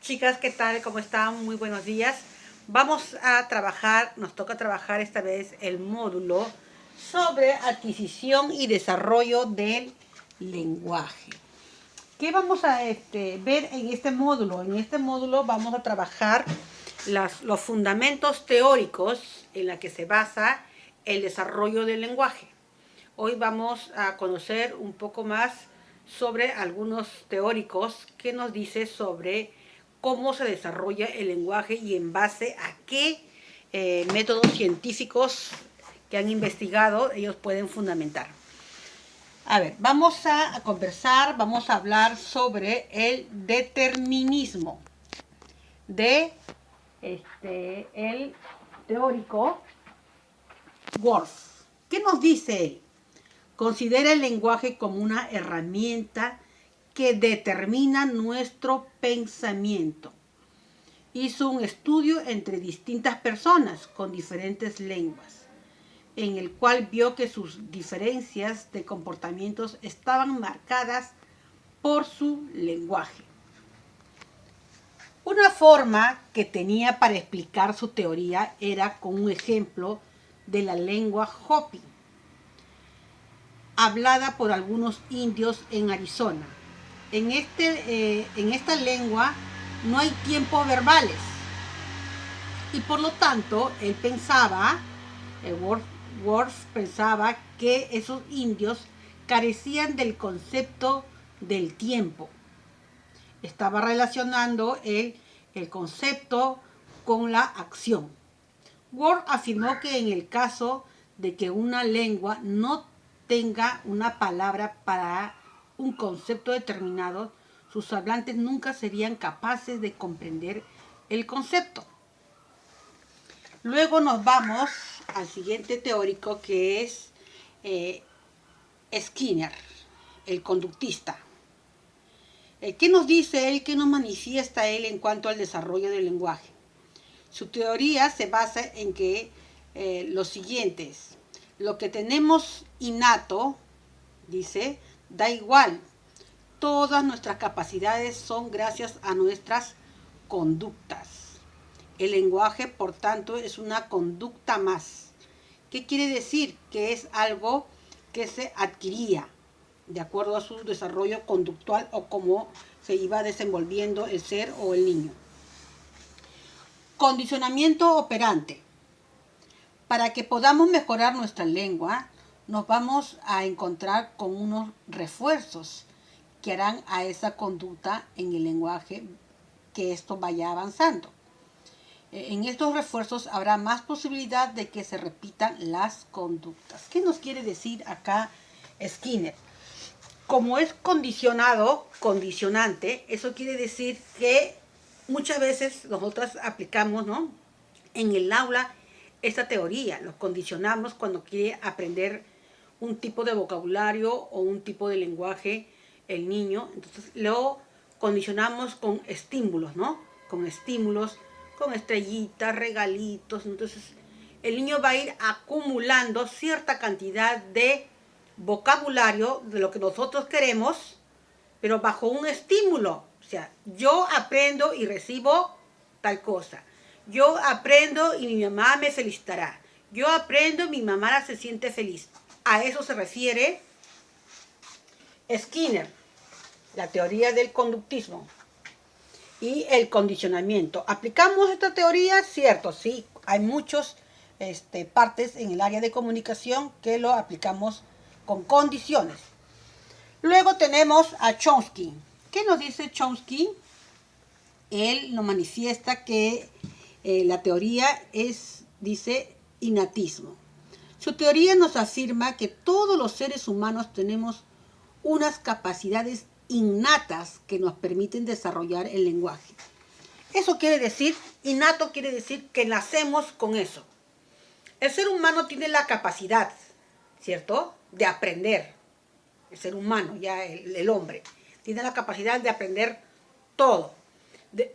Chicas, ¿qué tal? ¿Cómo están? Muy buenos días. Vamos a trabajar, nos toca trabajar esta vez el módulo sobre adquisición y desarrollo del lenguaje. ¿Qué vamos a ver en este módulo? En este módulo vamos a trabajar los fundamentos teóricos en la que se basa el desarrollo del lenguaje. Hoy vamos a conocer un poco más sobre algunos teóricos que nos dice sobre cómo se desarrolla el lenguaje y en base a qué métodos científicos que han investigado ellos pueden fundamentar. A ver, vamos a conversar, vamos a hablar sobre el determinismo de el teórico Wolff. ¿Qué nos dice él? Considera el lenguaje como una herramienta que determina nuestro pensamiento. Hizo un estudio entre distintas personas con diferentes lenguas, en el cual vio que sus diferencias de comportamientos estaban marcadas por su lenguaje. Una forma que tenía para explicar su teoría era con un ejemplo de la lengua Hopi, hablada por algunos indios en Arizona. En esta lengua no hay tiempos verbales y por lo tanto él pensaba, Worf pensaba que esos indios carecían del concepto del tiempo. Estaba relacionando el concepto con la acción. Worf afirmó que en el caso de que una lengua no tenga una palabra para un concepto determinado, sus hablantes nunca serían capaces de comprender el concepto. Luego nos vamos al siguiente teórico que es Skinner, el conductista. ¿Qué nos dice él? ¿Qué nos manifiesta él en cuanto al desarrollo del lenguaje? Su teoría se basa en que los siguientes: lo que tenemos innato, dice, da igual. Todas nuestras capacidades son gracias a nuestras conductas. El lenguaje, por tanto, es una conducta más. ¿Qué quiere decir? Que es algo que se adquiría de acuerdo a su desarrollo conductual o cómo se iba desenvolviendo el ser o el niño. Condicionamiento operante. Para que podamos mejorar nuestra lengua, nos vamos a encontrar con unos refuerzos que harán a esa conducta en el lenguaje que esto vaya avanzando. En estos refuerzos habrá más posibilidad de que se repitan las conductas. ¿Qué nos quiere decir acá Skinner? Como es condicionante, eso quiere decir que muchas veces nosotras aplicamos, ¿no?, en el aula esta teoría, los condicionamos cuando quiere aprender un tipo de vocabulario o un tipo de lenguaje el niño, entonces lo condicionamos con estímulos, ¿no? Con estímulos, con estrellitas, regalitos, entonces el niño va a ir acumulando cierta cantidad de vocabulario de lo que nosotros queremos, pero bajo un estímulo. O sea, yo aprendo y recibo tal cosa. Yo aprendo y mi mamá me felicitará. Yo aprendo y mi mamá se siente feliz. A eso se refiere Skinner, la teoría del conductismo y el condicionamiento. ¿Aplicamos esta teoría? Cierto, sí. Hay muchas partes en el área de comunicación que lo aplicamos con condiciones. Luego tenemos a Chomsky. ¿Qué nos dice Chomsky? Él nos manifiesta que la teoría es, dice, innatismo. Su teoría nos afirma que todos los seres humanos tenemos unas capacidades innatas que nos permiten desarrollar el lenguaje. Eso quiere decir, innato quiere decir que nacemos con eso. El ser humano tiene la capacidad, ¿cierto?, de aprender. El ser humano, ya el hombre, tiene la capacidad de aprender todo.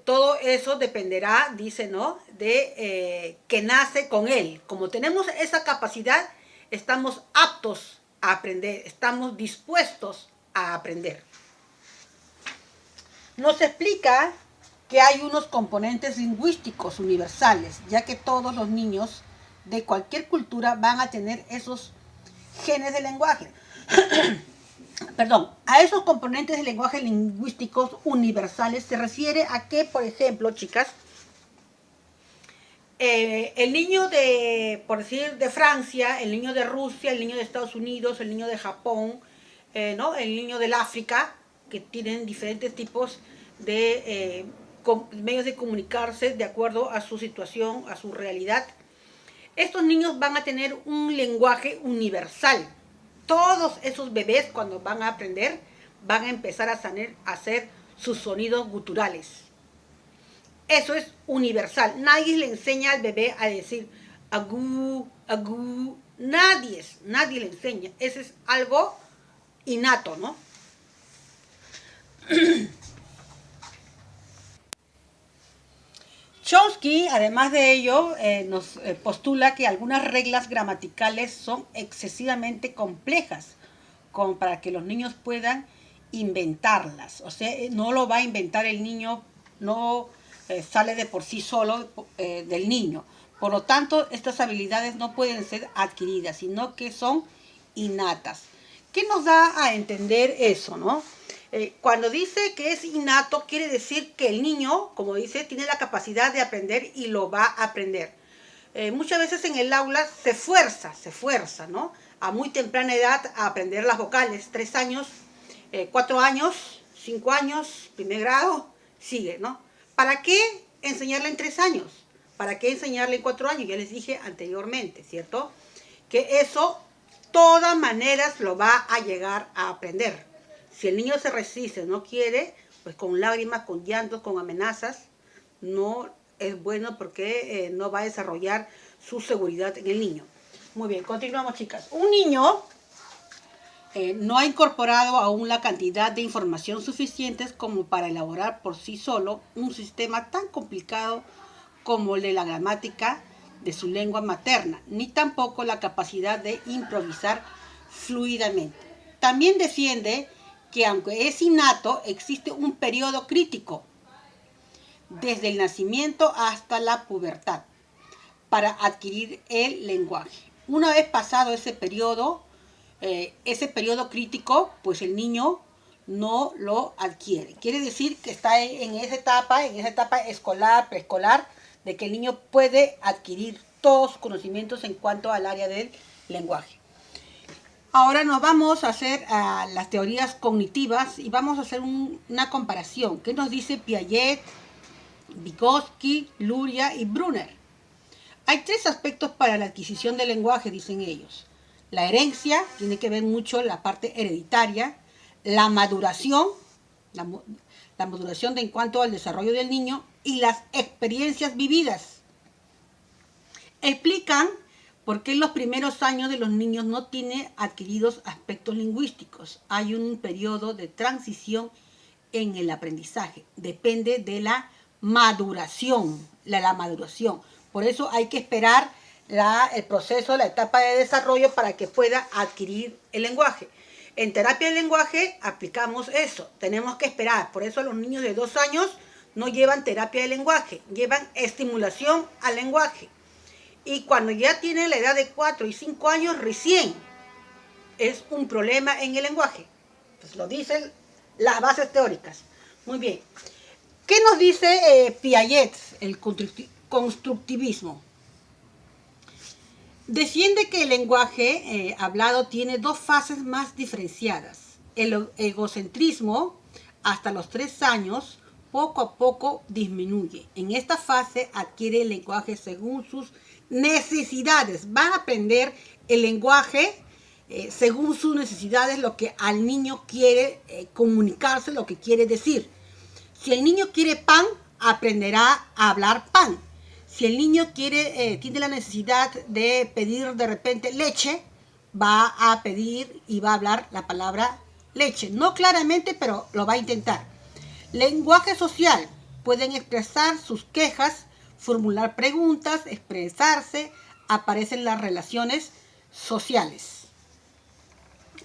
Todo eso dependerá, dice, ¿no?, de que nace con él. Como tenemos esa capacidad, estamos aptos a aprender, estamos dispuestos a aprender. Nos explica que hay unos componentes lingüísticos universales, ya que todos los niños de cualquier cultura van a tener esos genes de lenguaje. Perdón, a esos componentes de lenguaje lingüísticos universales se refiere a que, por ejemplo, chicas, el niño de, por decir, de Francia, el niño de Rusia, el niño de Estados Unidos, el niño de Japón, ¿no? El niño del África, que tienen diferentes tipos de medios de comunicarse de acuerdo a su situación, a su realidad. Estos niños van a tener un lenguaje universal. Todos esos bebés, cuando van a aprender, van a empezar a hacer sus sonidos guturales. Eso es universal. Nadie le enseña al bebé a decir agú, agú. Nadie le enseña. Ese es algo innato, ¿no? Chomsky, además de ello, nos postula que algunas reglas gramaticales son excesivamente complejas, como para que los niños puedan inventarlas. O sea, no lo va a inventar el niño, no sale de por sí solo del niño. Por lo tanto, estas habilidades no pueden ser adquiridas, sino que son innatas. ¿Qué nos da a entender eso, no? Cuando dice que es innato, quiere decir que el niño, como dice, tiene la capacidad de aprender y lo va a aprender. Muchas veces en el aula se fuerza, ¿no? A muy temprana edad a aprender las vocales, 3 años, 4 años, 5 años, primer grado, sigue, ¿no? ¿Para qué enseñarle en 3 años? ¿Para qué enseñarle en 4 años? Ya les dije anteriormente, ¿cierto? Que eso, de todas maneras, lo va a llegar a aprender. Si el niño se resiste, no quiere, pues con lágrimas, con llantos, con amenazas, no es bueno porque no va a desarrollar su seguridad en el niño. Muy bien, continuamos, chicas. Un niño no ha incorporado aún la cantidad de información suficientes como para elaborar por sí solo un sistema tan complicado como el de la gramática de su lengua materna, ni tampoco la capacidad de improvisar fluidamente. También defiende que aunque es innato, existe un periodo crítico desde el nacimiento hasta la pubertad para adquirir el lenguaje. Una vez pasado ese periodo crítico, pues el niño no lo adquiere. Quiere decir que está en esa etapa escolar, preescolar, de que el niño puede adquirir todos sus conocimientos en cuanto al área del lenguaje. Ahora nos vamos a hacer las teorías cognitivas y vamos a hacer una comparación. ¿Qué nos dice Piaget, Vygotsky, Luria y Brunner? Hay 3 aspectos para la adquisición del lenguaje, dicen ellos. La herencia, tiene que ver mucho la parte hereditaria, la maduración, la maduración en cuanto al desarrollo del niño y las experiencias vividas. Explican por qué en los primeros años de los niños no tiene adquiridos aspectos lingüísticos. Hay un periodo de transición en el aprendizaje. Depende de la maduración, la maduración. Por eso hay que esperar el proceso, la etapa de desarrollo para que pueda adquirir el lenguaje. En terapia del lenguaje aplicamos eso. Tenemos que esperar. Por eso los niños de 2 años no llevan terapia de lenguaje, llevan estimulación al lenguaje. Y cuando ya tienen la edad de 4 y 5 años, recién es un problema en el lenguaje. Pues lo dicen las bases teóricas. Muy bien. ¿Qué nos dice Piaget, el constructivismo? Defiende que el lenguaje hablado tiene 2 fases más diferenciadas. El egocentrismo, hasta los 3 años, poco a poco disminuye. En esta fase adquiere el lenguaje según sus necesidades. Va a aprender el lenguaje según sus necesidades, lo que al niño quiere comunicarse, lo que quiere decir. Si el niño quiere pan, aprenderá a hablar pan. Si el niño tiene la necesidad de pedir de repente leche, va a pedir y va a hablar la palabra leche. No claramente, pero lo va a intentar. Lenguaje social. Pueden expresar sus quejas, formular preguntas, expresarse. Aparecen las relaciones sociales.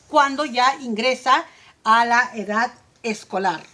Cuando ya ingresa a la edad escolar.